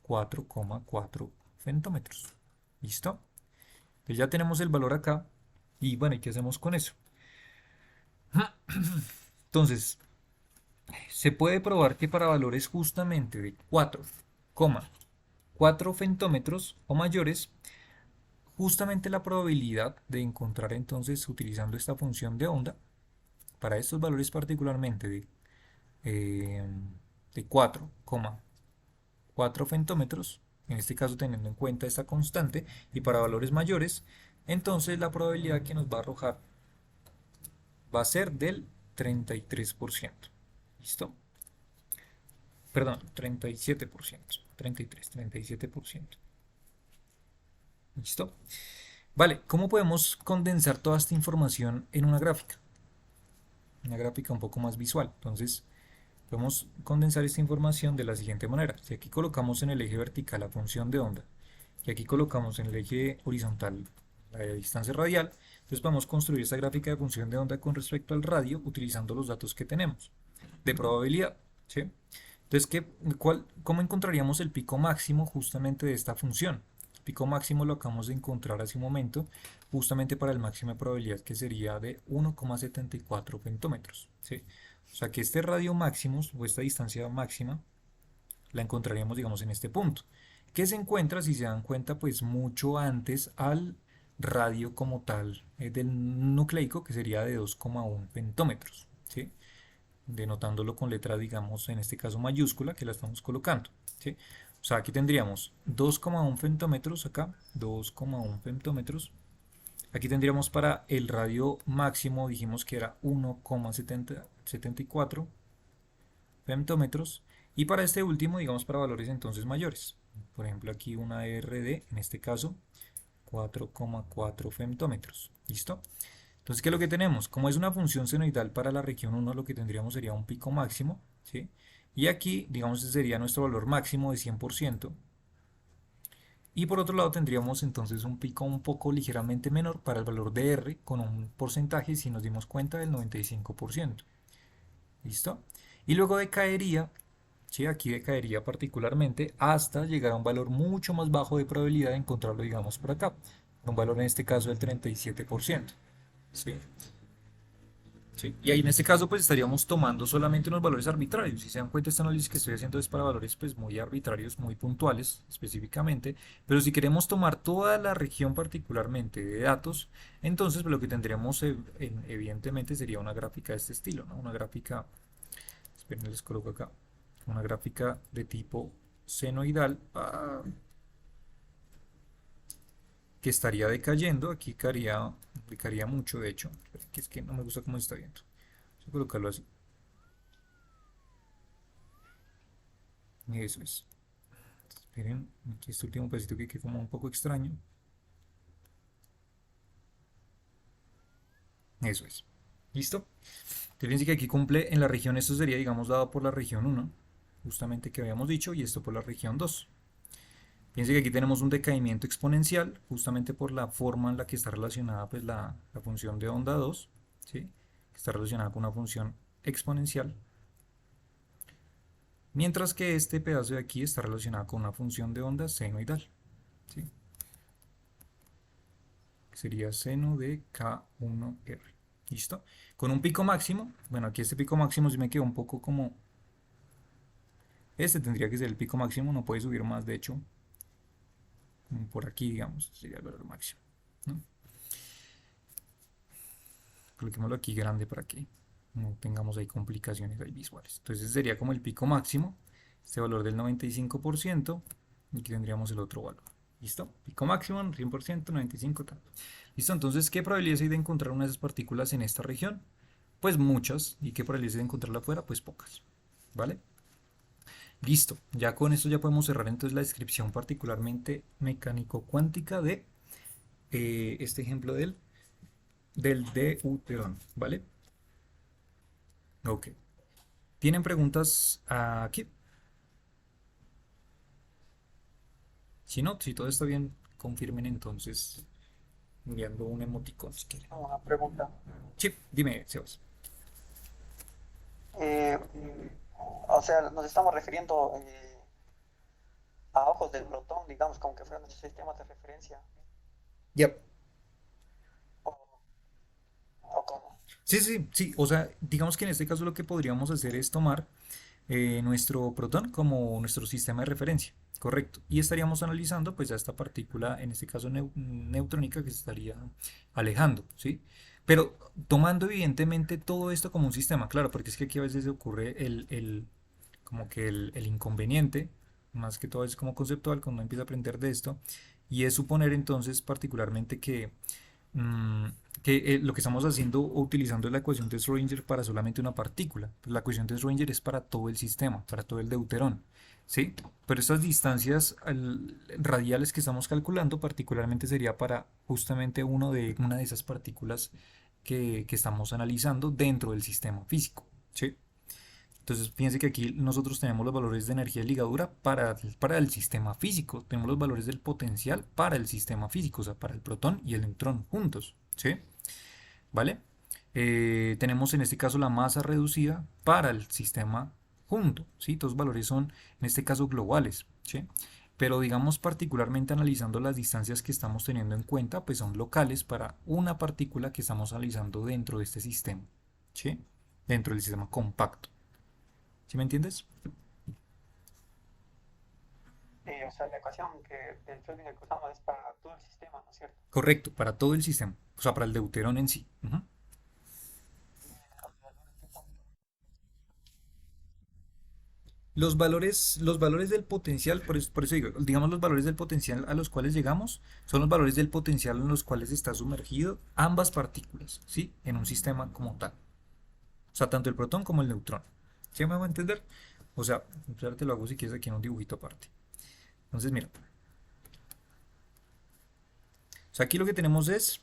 4,4 femtómetros. ¿Listo? Entonces ya tenemos el valor acá. Y bueno, ¿y qué hacemos con eso? Entonces, se puede probar que para valores justamente de 4,4 femtómetros o mayores, justamente la probabilidad de encontrar entonces utilizando esta función de onda, para estos valores particularmente eh, de 4,4 femtómetros, en este caso teniendo en cuenta esta constante, y para valores mayores, entonces la probabilidad que nos va a arrojar va a ser del 33%. ¿Listo? Perdón, 37%. 37%. ¿Listo? Vale, ¿cómo podemos condensar toda esta información en una gráfica? Una gráfica un poco más visual. Entonces, podemos condensar esta información de la siguiente manera. Si aquí colocamos en el eje vertical la función de onda y aquí colocamos en el eje horizontal la distancia radial, entonces podemos construir esta gráfica de función de onda con respecto al radio utilizando los datos que tenemos de probabilidad. ¿Sí? Entonces, ¿cómo encontraríamos el pico máximo justamente de esta función? El pico máximo lo acabamos de encontrar hace un momento, justamente para el máximo de probabilidad que sería de 1,74 femtómetros, ¿sí? O sea que este radio máximo o esta distancia máxima la encontraríamos, digamos, en este punto, que se encuentra, si se dan cuenta, pues mucho antes al radio como tal del nucleico, que sería de 2,1 femtómetros, ¿sí? Denotándolo con letra, digamos, en este caso mayúscula, que la estamos colocando, ¿sí? O sea, aquí tendríamos 2,1 femtómetros acá, 2,1 femtómetros. Aquí tendríamos para el radio máximo, dijimos que era 1,74 femtómetros. Y para este último, digamos para valores entonces mayores. Por ejemplo, aquí una RD, en este caso, 4,4 femtómetros. ¿Listo? Entonces, ¿qué es lo que tenemos? Como es una función senoidal para la región 1, lo que tendríamos sería un pico máximo, ¿sí? Y aquí, digamos, ese sería nuestro valor máximo de 100%. Y por otro lado tendríamos entonces un pico un poco ligeramente menor para el valor de R con un porcentaje, si nos dimos cuenta, del 95%. ¿Listo? Y luego decaería, ¿sí? Aquí decaería particularmente hasta llegar a un valor mucho más bajo de probabilidad de encontrarlo, digamos, por acá. Un valor en este caso del 37%. ¿Sí? Sí. Y ahí en este caso pues estaríamos tomando solamente unos valores arbitrarios. Si se dan cuenta, este análisis que estoy haciendo es para valores pues muy arbitrarios, muy puntuales específicamente. Pero si queremos tomar toda la región particularmente de datos, entonces pues, lo que tendríamos evidentemente sería una gráfica de este estilo, ¿no? Una gráfica, esperen, les coloco acá, una gráfica de tipo senoidal que estaría decayendo. Aquí decaería mucho, de hecho, que es que no me gusta cómo se está viendo. Voy a colocarlo así. Eso es. Esperen, aquí este último pedacito que queda como un poco extraño. Eso es. ¿Listo? Fíjense que aquí cumple en la región, esto sería, digamos, dado por la región 1, justamente que habíamos dicho, y esto por la región 2. Fíjense que aquí tenemos un decaimiento exponencial, justamente por la forma en la que está relacionada pues, la función de onda 2, ¿sí? Que está relacionada con una función exponencial. Mientras que este pedazo de aquí está relacionado con una función de onda senoidal, ¿sí? Que sería seno de K1R. ¿Listo? Con un pico máximo, bueno, aquí este pico máximo sí me quedó un poco como... Este tendría que ser el pico máximo, no puede subir más, de hecho, como por aquí, digamos, sería el valor máximo, ¿no? Coloquémoslo aquí grande para que no tengamos ahí complicaciones ahí visuales. Entonces sería como el pico máximo, este valor del 95%, y aquí tendríamos el otro valor. ¿Listo? Pico máximo, 100%, 95%, tanto. ¿Listo? Entonces, ¿qué probabilidades hay de encontrar una de esas partículas en esta región? Pues muchas. ¿Y qué probabilidades hay de encontrarla afuera? Pues pocas. ¿Vale? Listo. Ya con esto ya podemos cerrar entonces la descripción particularmente mecánico-cuántica de este ejemplo del deuterón. ¿Vale? Ok. ¿Tienen preguntas aquí? Si no, si todo está bien, confirmen entonces enviando un emoticón si quieren. Una pregunta. Sí, dime, Sebas. Eh, o sea, nos estamos refiriendo a ojos del protón, digamos, como que fuera nuestro sistema de referencia. Yep. O, o cómo. Sí, sí, sí. O sea, digamos que en este caso lo que podríamos hacer es tomar nuestro protón como nuestro sistema de referencia, correcto. Y estaríamos analizando pues a esta partícula, en este caso neutrónica, que se estaría alejando, ¿sí? Pero tomando evidentemente todo esto como un sistema, claro, porque es que aquí a veces ocurre como que el inconveniente, más que todo es como conceptual, cuando uno empieza a aprender de esto, y es suponer entonces particularmente mm, que lo que estamos haciendo o utilizando la ecuación de Schrödinger para solamente una partícula. Pues la ecuación de Schrödinger es para todo el sistema, para todo el deuterón, ¿sí? Pero estas distancias radiales que estamos calculando particularmente sería para justamente una de esas partículas que estamos analizando dentro del sistema físico, ¿sí? Entonces, fíjense que aquí nosotros tenemos los valores de energía de ligadura para el sistema físico. Tenemos los valores del potencial para el sistema físico, o sea, para el protón y el neutrón juntos. ¿Sí? ¿Vale? Tenemos en este caso la masa reducida para el sistema junto. ¿Sí? Todos los valores son en este caso globales. ¿Sí? pero digamos particularmente analizando las distancias que estamos teniendo en cuenta, pues son locales para una partícula que estamos analizando dentro de este sistema, ¿sí? Dentro del sistema compacto. ¿Sí me entiendes? O sea, la ecuación del Schrödinger que usamos es para todo el sistema, ¿no es cierto? Correcto, para todo el sistema, o sea, para el deuterón en sí. Ujú. Los valores del potencial, por eso digo, digamos los valores del potencial a los cuales llegamos son los valores del potencial en los cuales está sumergido ambas partículas, ¿sí? En un sistema como tal. O sea, tanto el protón como el neutrón. ¿Sí me va a entender? O sea, ahora te lo hago si quieres aquí en un dibujito aparte. Entonces, mira. O sea, aquí lo que tenemos es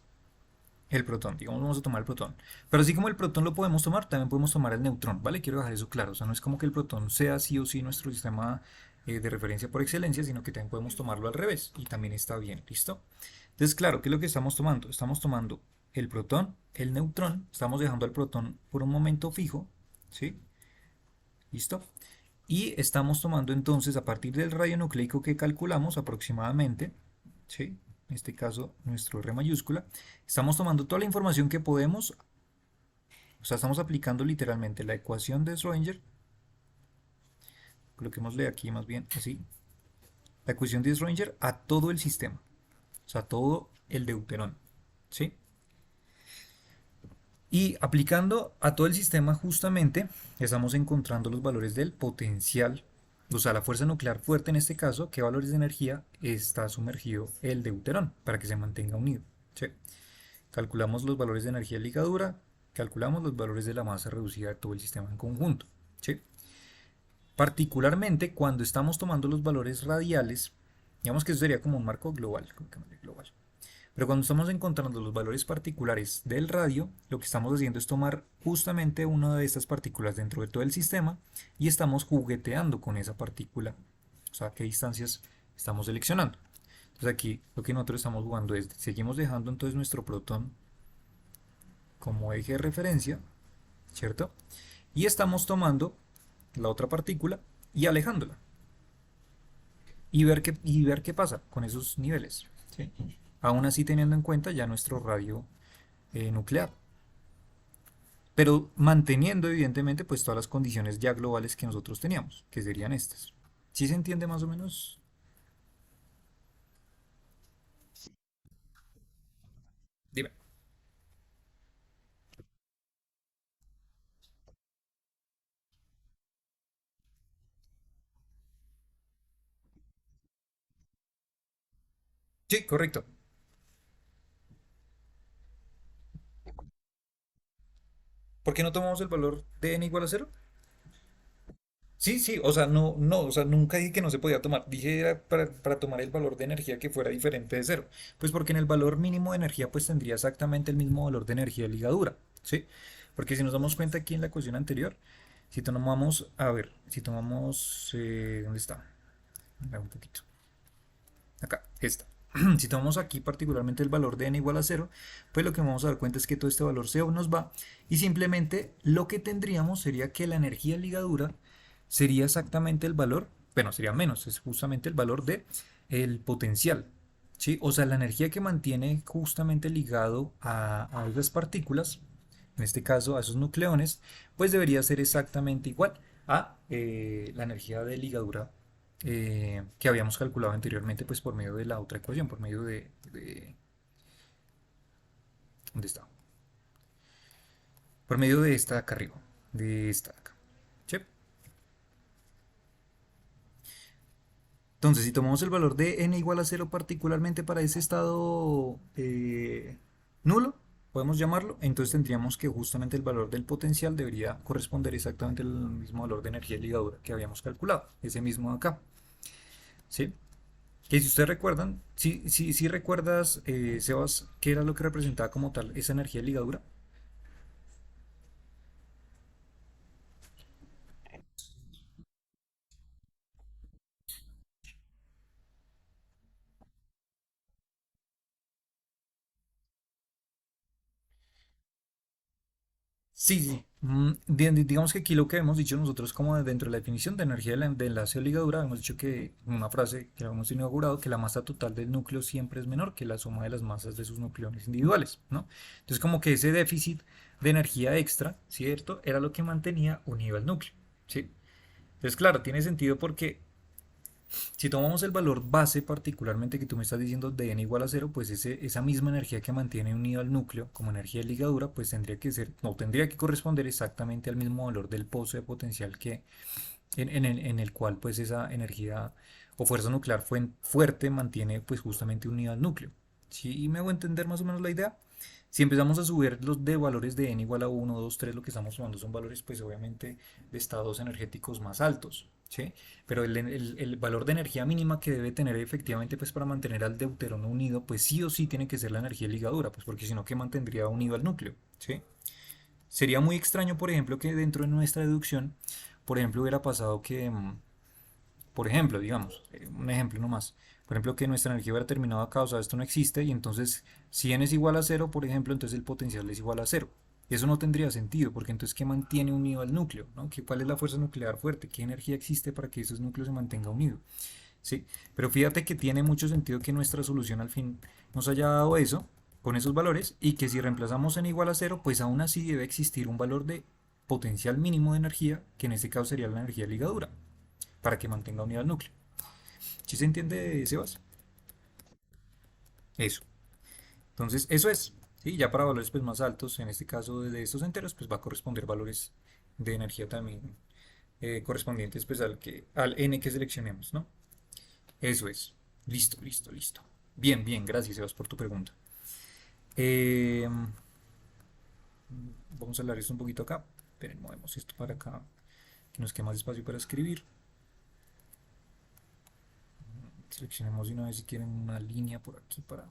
el protón. Digamos, vamos a tomar el protón. Pero así como el protón lo podemos tomar, también podemos tomar el neutrón, ¿vale? Quiero dejar eso claro. O sea, no es como que el protón sea sí o sí nuestro sistema de referencia por excelencia, sino que también podemos tomarlo al revés. Y también está bien, ¿listo? Entonces, claro, ¿qué es lo que estamos tomando? Estamos tomando el protón, el neutrón. Estamos dejando al protón por un momento fijo, ¿sí? ¿Listo? Y estamos tomando entonces a partir del radio nucleico que calculamos aproximadamente, ¿sí? En este caso nuestro R mayúscula, estamos tomando toda la información que podemos, o sea, estamos aplicando literalmente la ecuación de Schrödinger, coloquémosle aquí más bien así, la ecuación de Schrödinger a todo el sistema, o sea, todo el deuterón, ¿sí? Y aplicando a todo el sistema justamente estamos encontrando los valores del potencial, o sea, la fuerza nuclear fuerte en este caso, qué valores de energía está sumergido el deuterón para que se mantenga unido. ¿Sí? Calculamos los valores de energía de ligadura, calculamos los valores de la masa reducida de todo el sistema en conjunto. ¿Sí? Particularmente cuando estamos tomando los valores radiales, digamos que eso sería como un marco global, global. Pero cuando estamos encontrando los valores particulares del radio, lo que estamos haciendo es tomar justamente una de estas partículas dentro de todo el sistema y estamos jugueteando con esa partícula. O sea, qué distancias estamos seleccionando. Entonces aquí lo que nosotros estamos jugando es, seguimos dejando entonces nuestro protón como eje de referencia, ¿cierto? Y estamos tomando la otra partícula y alejándola. Y ver qué pasa con esos niveles. ¿Sí? Aún así teniendo en cuenta ya nuestro radio nuclear, pero manteniendo evidentemente pues todas las condiciones ya globales que nosotros teníamos, que serían estas. ¿Sí se entiende más o menos? Dime. Sí, correcto. ¿Por qué no tomamos el valor de n igual a cero? Sí, sí, o sea, no, no, o sea, nunca dije que no se podía tomar, dije era para tomar el valor de energía que fuera diferente de cero, pues porque en el valor mínimo de energía pues tendría exactamente el mismo valor de energía de ligadura, ¿sí? Porque si nos damos cuenta aquí en la ecuación anterior, si tomamos, a ver, si tomamos, ¿dónde está? Un poquito. Acá, esta. Si tomamos aquí particularmente el valor de n igual a cero, pues lo que vamos a dar cuenta es que todo este valor se nos va y simplemente lo que tendríamos sería que la energía de ligadura sería exactamente el valor, bueno, sería menos, es justamente el valor de el potencial, ¿sí? O sea, la energía que mantiene justamente ligado a esas partículas, en este caso a esos nucleones, pues debería ser exactamente igual a la energía de ligadura que habíamos calculado anteriormente pues por medio de la otra ecuación, por medio ¿dónde está? Por medio de esta de acá arriba, de esta de acá. ¿Sí? Entonces, si tomamos el valor de n igual a cero particularmente para ese estado nulo, podemos llamarlo, entonces tendríamos que justamente el valor del potencial debería corresponder exactamente al mismo valor de energía de ligadura que habíamos calculado, ese mismo de acá. ¿Sí? Que si ustedes recuerdan, si recuerdas, Sebas, qué era lo que representaba como tal esa energía de ligadura. Sí, sí. Digamos que aquí lo que hemos dicho nosotros como dentro de la definición de energía de enlace o ligadura, hemos dicho que una frase que hemos inaugurado, que la masa total del núcleo siempre es menor que la suma de las masas de sus nucleones individuales, ¿no? Entonces como que ese déficit de energía extra, ¿cierto? Era lo que mantenía unido al núcleo, ¿sí? Entonces claro, tiene sentido porque si tomamos el valor base particularmente que tú me estás diciendo de n igual a cero, pues esa misma energía que mantiene unido al núcleo como energía de ligadura, pues tendría que ser, no tendría que corresponder exactamente al mismo valor del pozo de potencial que en el cual pues esa energía o fuerza nuclear fuerte mantiene pues justamente unido al núcleo. ¿Sí me hago entender más o menos la idea? Si empezamos a subir los de valores de n igual a uno 2 3 lo que estamos sumando son valores pues obviamente de estados energéticos más altos, ¿sí? Pero el valor de energía mínima que debe tener efectivamente pues para mantener al deuterón unido pues sí o sí tiene que ser la energía ligadura, pues porque si no, ¿qué mantendría unido al núcleo? ¿Sí? Sería muy extraño, por ejemplo, que dentro de nuestra deducción, por ejemplo, hubiera pasado que, por ejemplo, digamos, un ejemplo nomás, por ejemplo, que nuestra energía hubiera terminado acá, o sea, esto no existe, y entonces, si n es igual a cero, por ejemplo, entonces el potencial es igual a cero. Eso no tendría sentido, porque entonces, ¿qué mantiene unido al núcleo? ¿No? ¿Cuál es la fuerza nuclear fuerte? ¿Qué energía existe para que esos núcleos se mantengan unidos? ¿Sí? Pero fíjate que tiene mucho sentido que nuestra solución al fin nos haya dado eso, con esos valores, y que si reemplazamos n igual a cero, pues aún así debe existir un valor de potencial mínimo de energía, que en este caso sería la energía de ligadura, para que mantenga unido al núcleo. ¿Sí se entiende, Sebas? Eso. Entonces, eso es. ¿Sí? Ya para valores pues, más altos, en este caso de estos enteros, pues va a corresponder valores de energía también correspondientes pues, al n que seleccionemos, ¿no? Eso es. Listo, listo, listo. Bien, bien, gracias, Sebas, por tu pregunta. Eh, Vamos a hablar esto un poquito acá. Esperen, movemos esto para acá, que nos quede más espacio para escribir. Seleccionemos de una vez si quieren una línea por aquí para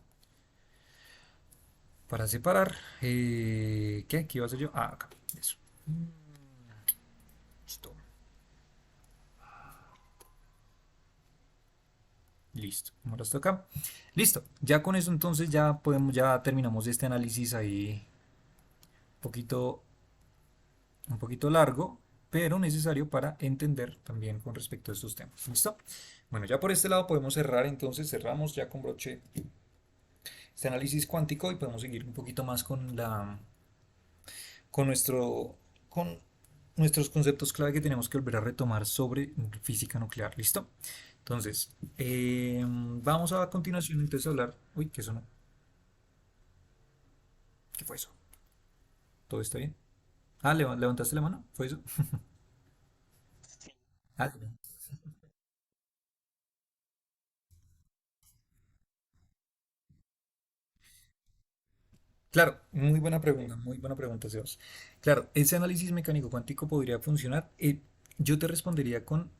separar. ¿Qué? ¿Qué iba a hacer yo? Ah, acá. Eso. Listo. Listo. Ahora está acá. Listo. Ya con eso entonces ya terminamos este análisis ahí poquito, un poquito largo, pero necesario para entender también con respecto a estos temas. ¿Listo? Bueno, ya por este lado podemos cerrar, entonces cerramos ya con broche este análisis cuántico y podemos seguir un poquito más con nuestro, con nuestros conceptos clave que tenemos que volver a retomar sobre física nuclear. ¿Listo? Entonces, vamos a continuación entonces a hablar. Uy, ¿qué sonó? ¿Qué fue eso? ¿Todo está bien? Ah, levantaste la mano, ¿fue eso? Sí. Ah, claro, muy buena pregunta, Sebas. Claro, ese análisis mecánico cuántico podría funcionar. Yo te respondería con,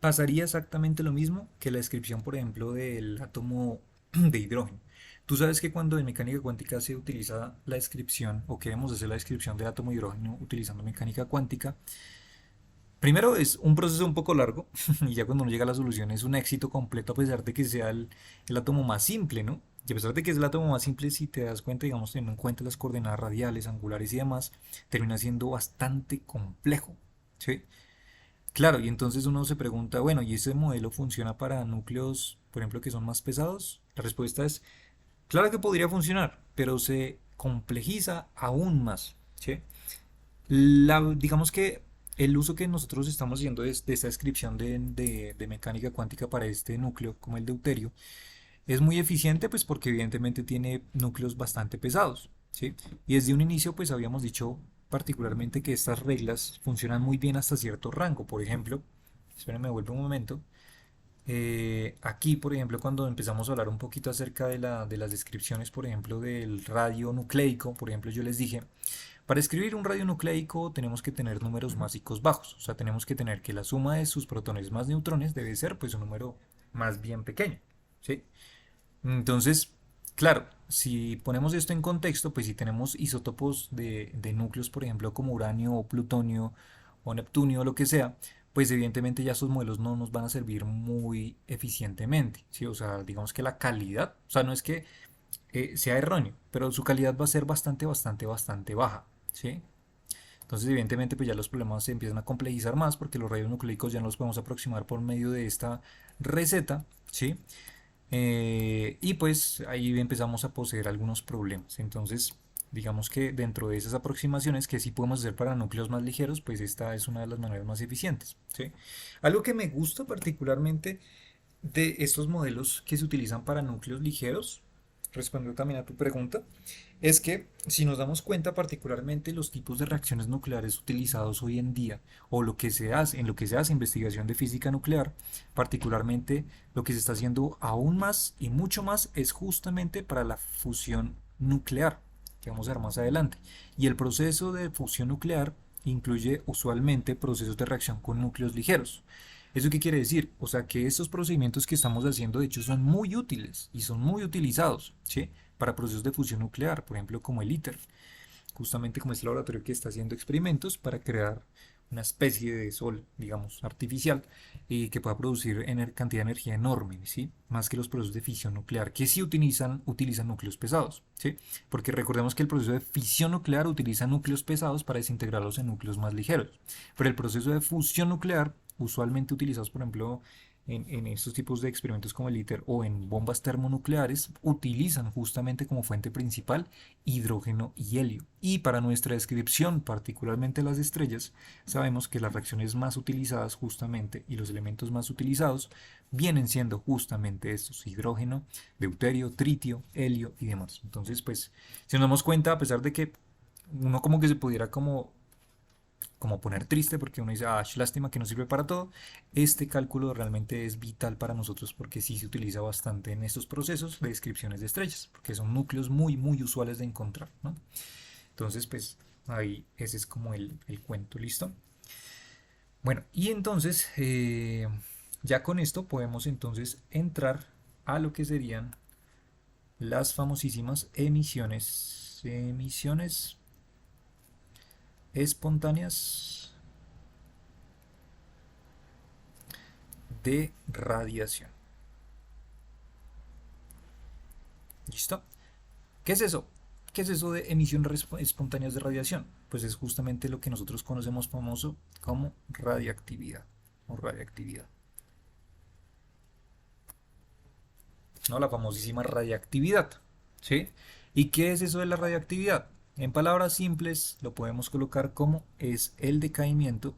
pasaría exactamente lo mismo que la descripción, por ejemplo, del átomo de hidrógeno. Tú sabes que cuando en mecánica cuántica se utiliza la descripción o queremos hacer la descripción del átomo de hidrógeno utilizando mecánica cuántica, primero es un proceso un poco largo y ya cuando uno llega a la solución es un éxito completo a pesar de que sea el átomo más simple, ¿no? Y a pesar de que es el átomo más simple, si te das cuenta, digamos, teniendo en cuenta las coordenadas radiales, angulares y demás, termina siendo bastante complejo, ¿sí? Claro, y entonces uno se pregunta, bueno, ¿y ese modelo funciona para núcleos, por ejemplo, que son más pesados? La respuesta es, claro que podría funcionar, pero se complejiza aún más, ¿sí? Digamos que el uso que nosotros estamos haciendo de esta descripción de mecánica cuántica para este núcleo, como el deuterio, es muy eficiente, pues porque evidentemente tiene núcleos bastante pesados, ¿sí? Y desde un inicio, pues habíamos dicho particularmente que estas reglas funcionan muy bien hasta cierto rango. Por ejemplo, espérenme, vuelvo un momento. Aquí, por ejemplo, cuando empezamos a hablar un poquito acerca de las descripciones, por ejemplo, del radio nucleico, por ejemplo, yo les dije, para escribir un radio nucleico tenemos que tener números masivos bajos, o sea, tenemos que tener que la suma de sus protones más neutrones debe ser pues un número más bien pequeño, ¿sí? Entonces, claro, si ponemos esto en contexto, pues si tenemos isótopos de núcleos, por ejemplo, como uranio o plutonio o neptunio o lo que sea, pues evidentemente ya esos modelos no nos van a servir muy eficientemente, ¿sí? O sea, digamos que la calidad, o sea, no es que sea erróneo, pero su calidad va a ser bastante, bastante, bastante baja, ¿sí? Entonces, evidentemente, pues ya los problemas se empiezan a complejizar más porque los rayos nucleicos ya no los podemos aproximar por medio de esta receta, ¿sí? Y pues ahí empezamos a poseer algunos problemas. Entonces, digamos que dentro de esas aproximaciones que sí podemos hacer para núcleos más ligeros, pues esta es una de las maneras más eficientes, ¿sí? Algo que me gusta particularmente de estos modelos que se utilizan para núcleos ligeros, respondiendo también a tu pregunta, es que si nos damos cuenta particularmente los tipos de reacciones nucleares utilizados hoy en día o lo que se hace en lo que se hace investigación de física nuclear, particularmente lo que se está haciendo aún más y mucho más es justamente para la fusión nuclear, que vamos a ver más adelante. Y el proceso de fusión nuclear incluye usualmente procesos de reacción con núcleos ligeros. ¿Eso qué quiere decir? O sea que estos procedimientos que estamos haciendo de hecho son muy útiles y son muy utilizados, ¿sí? Para procesos de fusión nuclear, por ejemplo como el ITER, justamente como este laboratorio que está haciendo experimentos para crear una especie de sol, digamos, artificial, que pueda producir cantidad de energía enorme, ¿sí? Más que los procesos de fisión nuclear, que sí utilizan núcleos pesados, ¿sí? Porque recordemos que el proceso de fisión nuclear utiliza núcleos pesados para desintegrarlos en núcleos más ligeros, pero el proceso de fusión nuclear, usualmente utilizados, por ejemplo, en estos tipos de experimentos como el ITER o en bombas termonucleares, utilizan justamente como fuente principal hidrógeno y helio. Y para nuestra descripción, particularmente las estrellas, sabemos que las reacciones más utilizadas justamente y los elementos más utilizados vienen siendo justamente estos: hidrógeno, deuterio, tritio, helio y demás. Entonces, pues, si nos damos cuenta, a pesar de que uno como que se pudiera como poner triste porque uno dice, ah, lástima que no sirve para todo, este cálculo realmente es vital para nosotros porque sí se utiliza bastante en estos procesos de descripciones de estrellas, porque son núcleos muy, muy usuales de encontrar, ¿no? Entonces, pues ahí ese es como el cuento, ¿listo? Bueno, y entonces, ya con esto podemos entonces entrar a lo que serían las famosísimas emisiones espontáneas de radiación. ¿Listo? ¿Qué es eso? ¿Qué es eso de emisiones espontáneas de radiación? Pues es justamente lo que nosotros conocemos famoso como radiactividad o radiactividad. ¿No? La famosísima radiactividad. ¿Sí? ¿Y qué es eso de la radiactividad? En palabras simples lo podemos colocar como es el decaimiento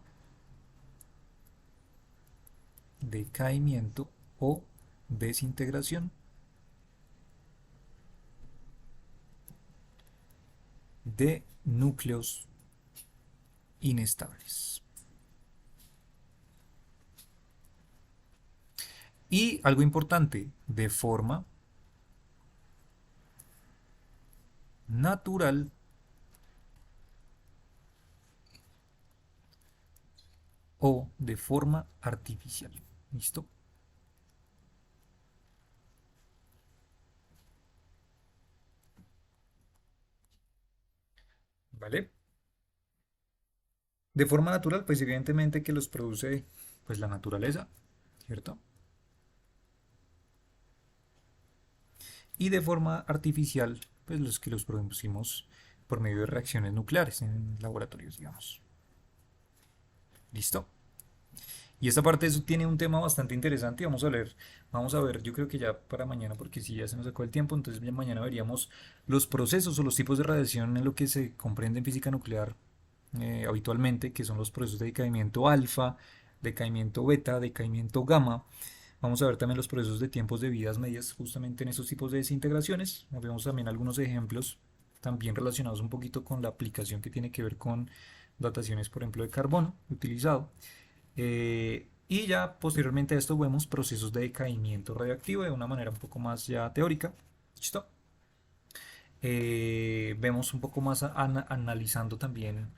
o desintegración de núcleos inestables. Y algo importante, de forma natural o de forma artificial. ¿Listo? ¿Vale? De forma natural, pues evidentemente que los produce pues la naturaleza, ¿cierto? Y de forma artificial, pues los que los producimos por medio de reacciones nucleares en laboratorios, digamos. ¿Listo? Y esta parte eso tiene un tema bastante interesante y vamos a ver, yo creo que ya para mañana, porque si ya se nos sacó el tiempo, entonces ya mañana veríamos los procesos o los tipos de radiación en lo que se comprende en física nuclear habitualmente, que son los procesos de decaimiento alfa, decaimiento beta, decaimiento gamma. Vamos a ver también los procesos de tiempos de vidas medias justamente en esos tipos de desintegraciones. Vemos también algunos ejemplos también relacionados un poquito con la aplicación que tiene que ver con dataciones, por ejemplo, de carbono utilizado. Y ya posteriormente a esto vemos procesos de decaimiento radioactivo de una manera un poco más ya teórica. ¿Listo? Vemos un poco más analizando también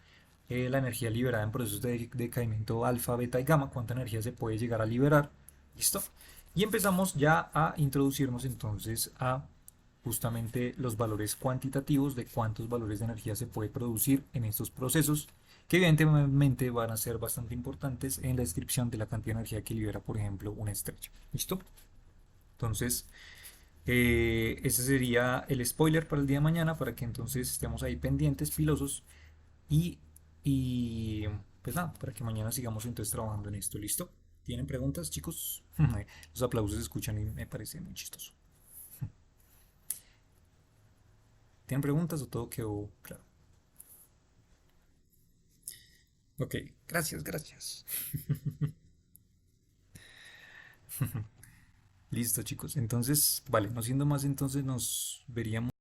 la energía liberada en procesos de decaimiento alfa, beta y gamma, cuánta energía se puede llegar a liberar. ¿Listo? Y empezamos ya a introducirnos entonces a justamente los valores cuantitativos de cuántos valores de energía se puede producir en estos procesos, que evidentemente van a ser bastante importantes en la descripción de la cantidad de energía que libera, por ejemplo, una estrella. ¿Listo? Entonces, ese sería el spoiler para el día de mañana, para que entonces estemos ahí pendientes, filosos, y Y pues nada, para que mañana sigamos entonces trabajando en esto, ¿listo? ¿Tienen preguntas, chicos? Los aplausos se escuchan y me parece muy chistoso. ¿Tienen preguntas o todo quedó claro? Ok, gracias, gracias. Listo, chicos. Entonces, vale, no siendo más, entonces nos veríamos.